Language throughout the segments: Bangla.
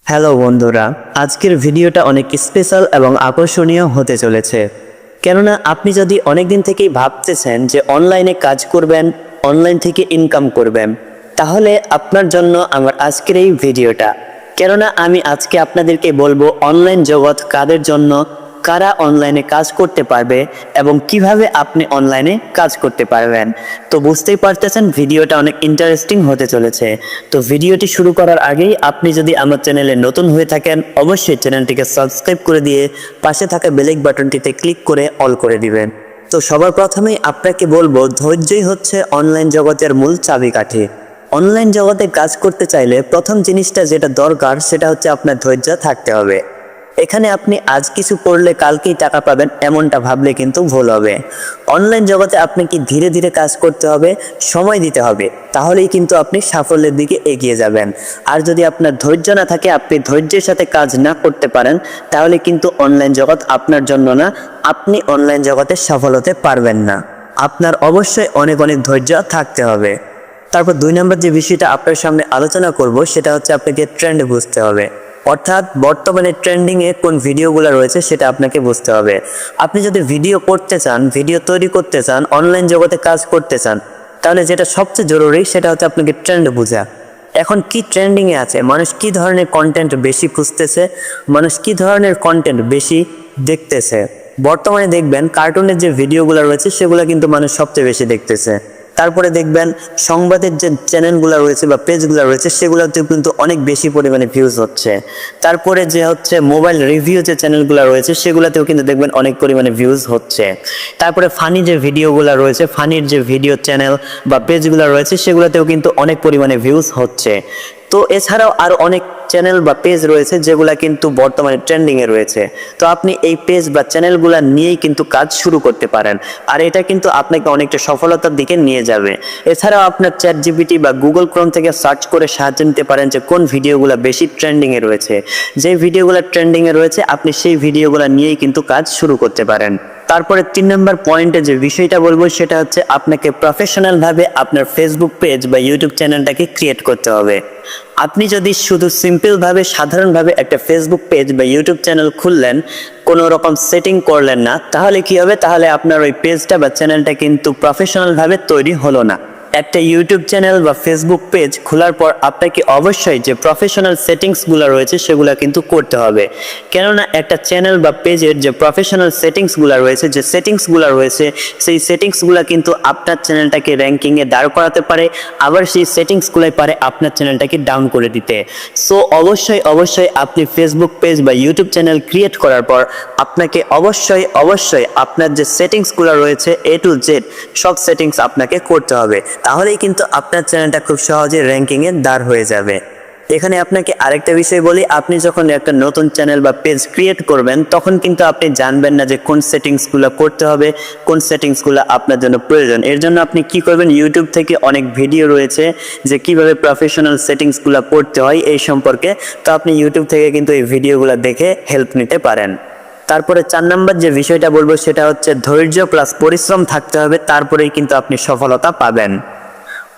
হ্যালো বন্ধুরা, আজকের ভিডিওটা অনেক স্পেশাল এবং আকর্ষণীয় হতে চলেছে। কেননা আপনি যদি অনেক দিন থেকেই ভাবতেছেন যে অনলাইনে কাজ করবেন, অনলাইন থেকে ইনকাম করবেন, তাহলে আপনার জন্য আমার আজকের এই ভিডিওটা। কেননা আমি আজকে আপনাদেরকে বলবো অনলাইন জগৎ কাদের জন্য, কারা অনলাইনে কাজ করতে পারবে এবং কিভাবে আপনি অনলাইনে কাজ করতে পারবেন। তো বুঝতেই পারতেছেন ভিডিওটা অনেক ইন্টারেস্টিং হতে চলেছে। তো ভিডিওটি শুরু করার আগেই আপনি যদি আমার চ্যানেলে নতুন হয়ে থাকেন, অবশ্যই চ্যানেলটিকে সাবস্ক্রাইব করে দিয়ে পাশে থাকা বেল বাটনটিতে ক্লিক করে অল করে দিবেন। তো সবার প্রথমেই আপনাকে বলবো, ধৈর্যই হচ্ছে অনলাইন জগতের মূল চাবিকাঠি। অনলাইন জগতে কাজ করতে চাইলে প্রথম জিনিসটা যেটা দরকার সেটা হচ্ছে আপনার ধৈর্য থাকতে হবে। এখানে আপনি আজ কিছু করলে কালকেই টাকা পাবেন এমনটা ভাবলে কিন্তু ভুল হবে। অনলাইন জগতে আপনাকে ধীরে ধীরে কাজ করতে হবে, সময় দিতে হবে, তাহলেই কিন্তু আপনি সাফল্যের দিকে এগিয়ে যাবেন। আর যদি আপনার ধৈর্য না থাকে, আপনি ধৈর্যের সাথে কাজ না করতে পারেন, তাহলে কিন্তু অনলাইন জগৎ আপনার জন্য না, আপনি অনলাইন জগতে সফল হতে পারবেন না। আপনার অবশ্যই অনেক অনেক ধৈর্য থাকতে হবে। তারপর 2 নম্বর যে বিষয়টা আপনার সামনে আলোচনা করব সেটা হচ্ছে আপনাকে ট্রেন্ড বুঝতে হবে। অর্থাৎ বর্তমানে ট্রেন্ডিংয়ে কোন ভিডিওগুলো রয়েছে সেটা আপনাকে বুঝতে হবে। আপনি যদি ভিডিও করতে চান, ভিডিও তৈরি করতে চান, অনলাইন জগতে কাজ করতে চান, তাহলে যেটা সবচেয়ে জরুরি সেটা হচ্ছে আপনাকে ট্রেন্ড বোঝা। এখন কি ট্রেন্ডিংয়ে আছে, মানুষ কি ধরনের কন্টেন্ট বেশি খুঁজতেছে, মানুষ কি ধরনের কন্টেন্ট বেশি দেখতেছে। বর্তমানে দেখবেন কার্টুনের যে ভিডিওগুলো রয়েছে সেগুলো কিন্তু মানুষ সবচেয়ে বেশি দেখতেছে। তারপরে দেখবেন সংবাদের যে চ্যানেলগুলো রয়েছে বা পেজগুলো রয়েছে সেগুলোতেও কিন্তু অনেক বেশি পরিমাণে ভিউজ হচ্ছে। তারপরে যে হচ্ছে মোবাইল রিভিউ যে চ্যানেলগুলো রয়েছে সেগুলোতেও কিন্তু দেখবেন অনেক পরিমাণে ভিউজ হচ্ছে। তারপরে ফানি যে ভিডিওগুলো রয়েছে, ফানির যে ভিডিও চ্যানেল বা পেজগুলো রয়েছে সেগুলোতেও কিন্তু অনেক পরিমাণে ভিউজ হচ্ছে। তো এছাড়াও আরও অনেক চ্যানেল বা পেজ রয়েছে যেগুলো কিন্তু বর্তমানে ট্রেন্ডিংয়ে রয়েছে। তো আপনি এই পেজ বা চ্যানেলগুলো নিয়েই কিন্তু কাজ শুরু করতে পারেন, আর এটা কিন্তু আপনাকে অনেকটা সফলতার দিকে নিয়ে যাবে। এছাড়াও আপনার চ্যাট জিপিটি বা গুগল ক্রোম থেকে সার্চ করে সাহায্য নিতে পারেন যে কোন ভিডিওগুলো বেশি ট্রেন্ডিংয়ে রয়েছে। যে ভিডিওগুলো ট্রেন্ডিংয়ে রয়েছে আপনি সেই ভিডিওগুলো নিয়েই কিন্তু কাজ শুরু করতে পারেন। তারপরে 3 নম্বর পয়েন্টে যে বিষয়টা বলবো সেটা হচ্ছে আপনাকে প্রফেশনালভাবে আপনার ফেসবুক পেজ বা ইউটিউব চ্যানেলটাকে ক্রিয়েট করতে হবে। আপনি যদি শুধু সিম্পলভাবে সাধারণভাবে একটা ফেসবুক পেজ বা ইউটিউব চ্যানেল খুললেন, কোনো রকম সেটিং করলেন না, তাহলে কি হবে, তাহলে আপনার ওই পেজটা বা চ্যানেলটা কিন্তু প্রফেশনালভাবে তৈরি হলো না। একটা ইউটিউব চ্যানেল বা ফেসবুক পেজ খোলার পর আপনাকে অবশ্যই যে প্রফেশনাল সেটিংসগুলো রয়েছে সেগুলো কিন্তু করতে হবে। কেননা একটা চ্যানেল বা পেজের যে প্রফেশনাল সেটিংসগুলো রয়েছে, যে সেটিংসগুলো রয়েছে, সেই সেটিংসগুলো কিন্তু আপনার চ্যানেলটাকে র্যাঙ্কিংয়ে দাঁড় করাতে পারে, আবার সেই সেটিংসগুলোই পারে আপনার চ্যানেলটাকে ডাউন করে দিতে। সো অবশ্যই আপনি ফেসবুক পেজ বা ইউটিউব চ্যানেল ক্রিয়েট করার পর আপনাকে অবশ্যই আপনার যে সেটিংসগুলো রয়েছে A to Z সব সেটিংস আপনাকে করতে হবে। তাহলেই কিন্তু আপনার চ্যানেলটা খুব সহজে র্যাঙ্কিংয়ে দাঁড় হয়ে যাবে। এখানে আপনাকে আরেকটা বিষয় বলি, আপনি যখন একটা নতুন চ্যানেল বা পেজ ক্রিয়েট করবেন তখন কিন্তু আপনি জানবেন না যে কোন সেটিংসগুলো করতে হবে, কোন সেটিংসগুলো আপনার জন্য প্রয়োজন। এর জন্য আপনি কি করবেন, ইউটিউব থেকে অনেক ভিডিও রয়েছে যে কিভাবে প্রফেশনাল সেটিংসগুলো করতে হয় এই সম্পর্কে। তো আপনি ইউটিউব থেকে কিন্তু এই ভিডিওগুলো দেখে হেল্প নিতে পারেন। তারপরে 4 নম্বর যে বিষয়টা বলবো সেটা হচ্ছে ধৈর্য প্লাস পরিশ্রম থাকতে হবে, তারপরেই কিন্তু আপনি সফলতা পাবেন।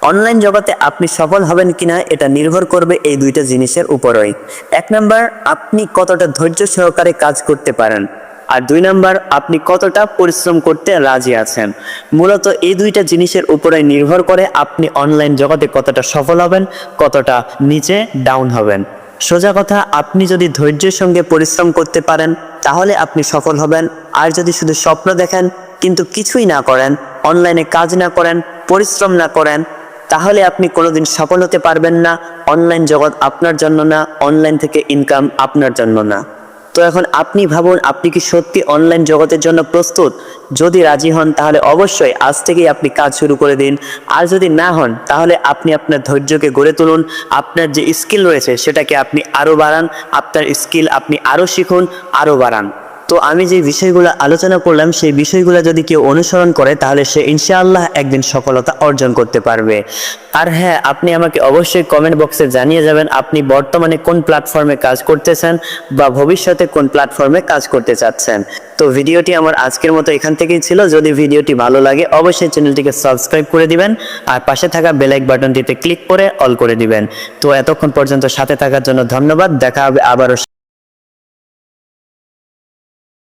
অনলাইন জগতে আপনি সফল হবেন কিনা এটা নির্ভর করবে এই 2টা জিনিসের উপরই। 1 নম্বর, আপনি কতটা ধৈর্য সহকারে কাজ করতে পারেন, আর 2 নম্বর, আপনি কতটা পরিশ্রম করতে রাজি আছেন। মূলত এই 2টা জিনিসের উপরে নির্ভর করে আপনি অনলাইন জগতে কতটা সফল হবেন, কতটা নিচে ডাউন হবেন। সোজা কথা, আপনি যদি ধৈর্যের সঙ্গে পরিশ্রম করতে পারেন তাহলে আপনি সফল হবেন। আর যদি শুধু স্বপ্ন দেখেন কিন্তু কিছুই না করেন, অনলাইনে কাজ না করেন, পরিশ্রম না করেন, তাহলে আপনি কোনোদিন সফল হতে পারবেন না। অনলাইন জগৎ আপনার জন্য না, অনলাইন থেকে ইনকাম আপনার জন্য না। তো এখন আপনি ভাবুন, আপনি কি সত্যি অনলাইন জগতের জন্য প্রস্তুত? যদি রাজি হন তাহলে অবশ্যই আজ থেকেই আপনি কাজ শুরু করে দিন। আর যদি না হন তাহলে আপনি আপনার ধৈর্যকে গড়ে তুলুন, আপনার যে স্কিল রয়েছে সেটাকে আপনি আরও বাড়ান, আপনার স্কিল আপনি আরও শিখুন, আরও বাড়ান। তো আমি যে বিষয়গুলো আলোচনা করলাম সেই বিষয়গুলো যদি কেউ অনুসরণ করে তাহলে সে ইনশাআল্লাহ একদিন সফলতা অর্জন করতে পারবে। আর হ্যাঁ, আপনি আমাকে অবশ্যই কমেন্ট বক্সে জানিয়ে যাবেন আপনি বর্তমানে কোন প্ল্যাটফর্মে কাজ করতেছেন বা ভবিষ্যতে কোন প্ল্যাটফর্মে কাজ করতে চাচ্ছেন। তো ভিডিওটি আমার আজকের মতো এখান থেকেই ছিল। যদি ভিডিওটি ভালো লাগে অবশ্যই চ্যানেলটিকে সাবস্ক্রাইব করে দিবেন আর পাশে থাকা বেল আইকন বাটনটিতে ক্লিক করে অল করে দিবেন। তো এতক্ষণ পর্যন্ত সাথে থাকার জন্য ধন্যবাদ। দেখা হবে আবারও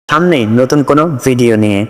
সামনে নতুন কোনো ভিডিও নিয়ে।